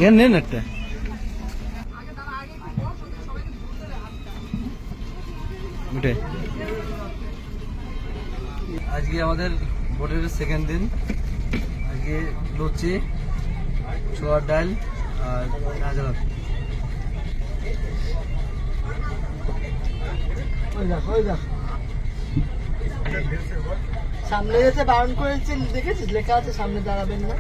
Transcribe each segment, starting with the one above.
এর নেন একটা। আজকে আমাদের বোটের সেকেন্ড দিন। আজকে লুচি, ছোয়ার ডাল আর গাজর। সামনে যেতে বারণ করেছেন, দেখেছিস লেখা আছে সামনে দাঁড়াবেন না।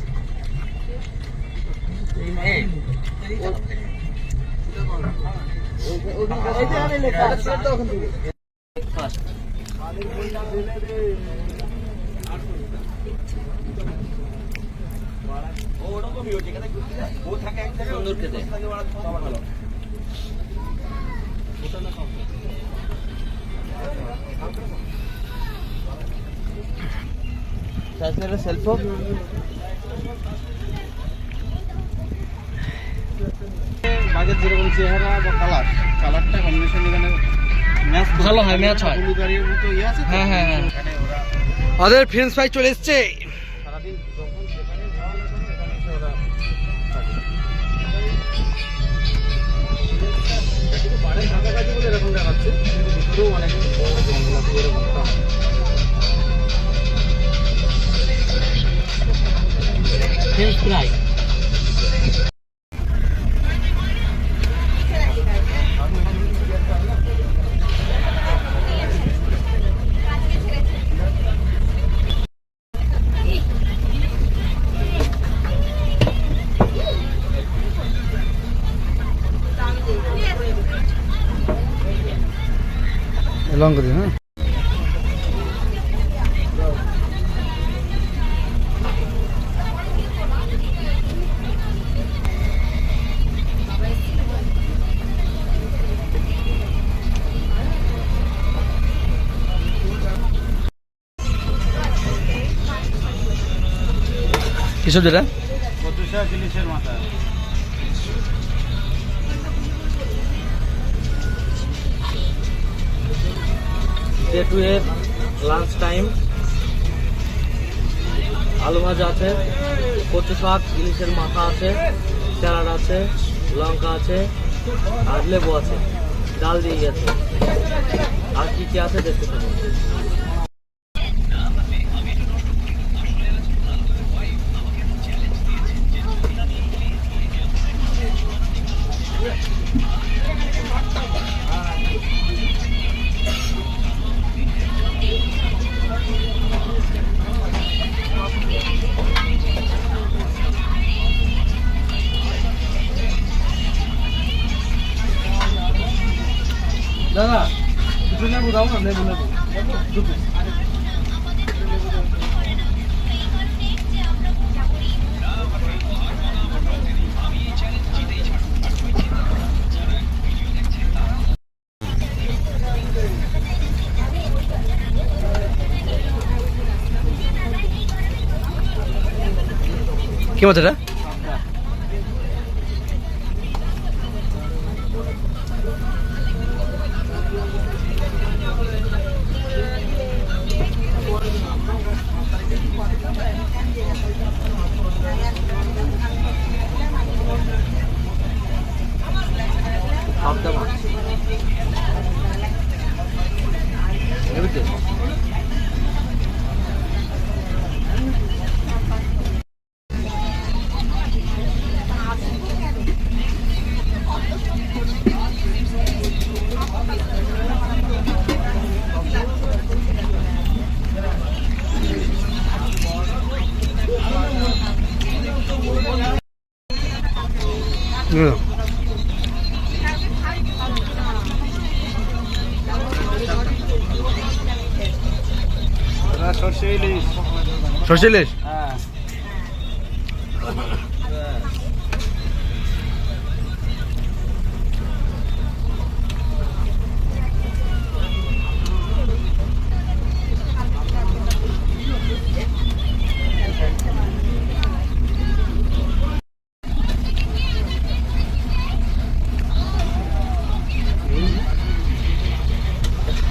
লেখা আছে সেলফ বাঘের যেরকম চেহারা বা কালারটা কম্বিনেশন এখানে ম্যাচ ভালো হয়, ম্যাচ হয়। মতো ইয়ে আছে। হ্যাঁ হ্যাঁ হ্যাঁ, ওদের ফ্রেঞ্চ ফ্রাই চলে এসছে। সারাদিন যখন যেখানে যাওয়া না কেন এখানে এসে ওরা থাকে। কিন্তু বাড়ির কাছাকাছি বলে এরকম দেখাচ্ছে, কিন্তু ভিতরেও অনেক বড় জঙ্গল আছে এরকম একটা। ফ্রেঞ্চ ফ্রাই লঙ্কা দিন। হ্যাঁ, কিসব যেটা? কচুশা জিনিসের মাথা। ডে টু এর লাঞ্চ টাইম। আলু ভাজা আছে, কচু শাক, ইলিশের মাথা আছে, স্যালাড আছে, লঙ্কা আছে আর লেবু আছে, ডাল দিয়ে গেছে। আর কি কি আছে দেখতে থাকুন। দাদা কিছু নেবো, দাও না, লেবু নেবো দুটো। কি মাছ এটা? সর্ষে ইলিশ। সর্ষে ইলিশ? হ্যাঁ।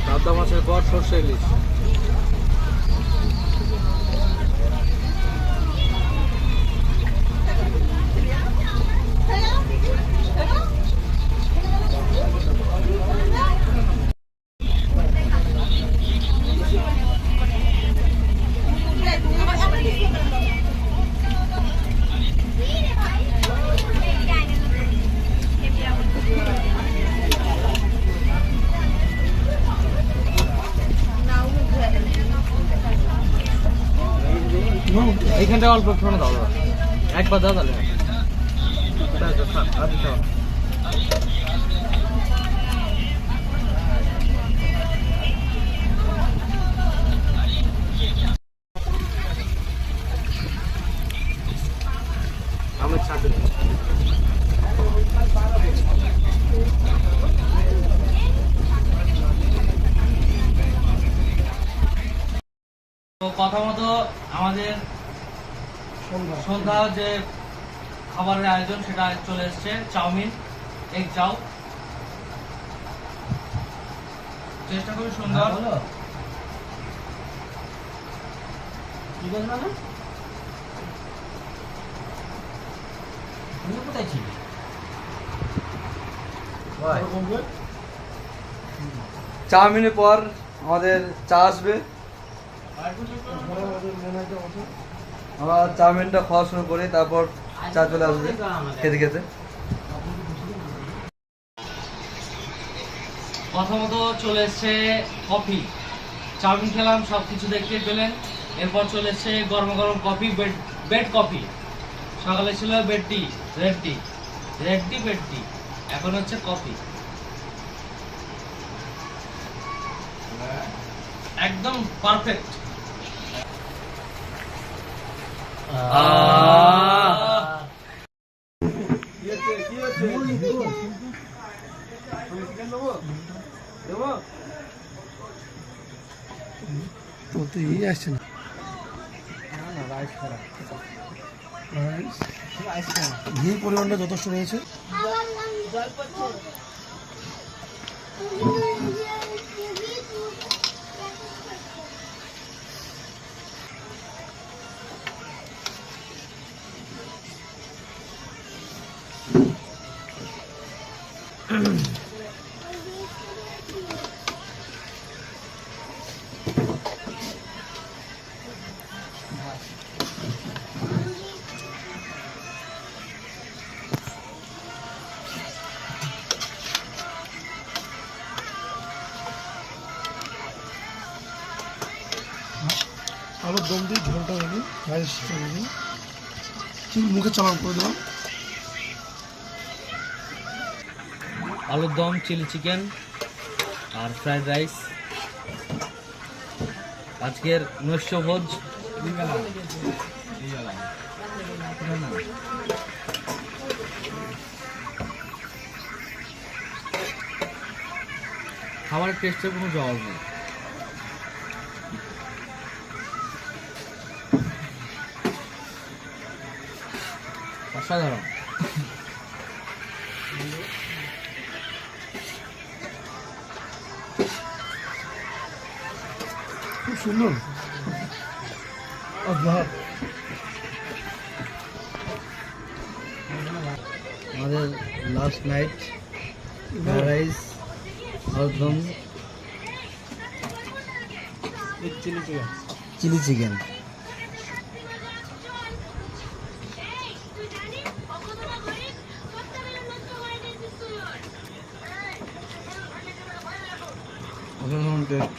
পাবদা মাছের পর সর্ষে ইলিশ। এইখানটা অল্প একটু দাও দাদা, একবার দাও তাহলে আর দিতে হবে না। আমার ছাড়তে দিন। তো কথা মতো আমাদের সন্ধ্যা যে খাবারের আয়োজন সেটা চলে এসছে। চাউমিন, এগ চাউ, চেষ্টা করি সুন্দর। কি বল না তুমি কোথায় ছিলে? চাউমিনের পর আমাদের চা আসবে। আমরা চাউমিনটা খাওয়া শুরু করি, তারপর চা চলে আসবে খেতে খেতে। প্রথমত চলে এসছে কফি। চাউমিন খেলাম, সব কিছু দেখতে পেলেন। এরপর চলে এসছে গরম গরম কফি, বেড কফি। সকালে ছিল বেড টি, রেড টি, বেড টি। এখন হচ্ছে কফি। একদম পারফেক্ট। তো এই আসছে না, ঘি পরিমাণটা যথেষ্ট রয়েছে। আলুর দম দিয়ে ঝোলটা রেডি, রাইস রেডি, মুখে চালান করে দিলাম। আলুর দম, চিলি চিকেন আর ফ্রাইড রাইস। আজকের নৈশভোজ। খাবারের টেস্টের কোনো জবাব নেই। অসাধারণ। খুব সুন্দর। আমাদের লাস্ট নাইট রাইস, আলুর দম, চিলি চিকেন। অসাধারণ টেস্ট।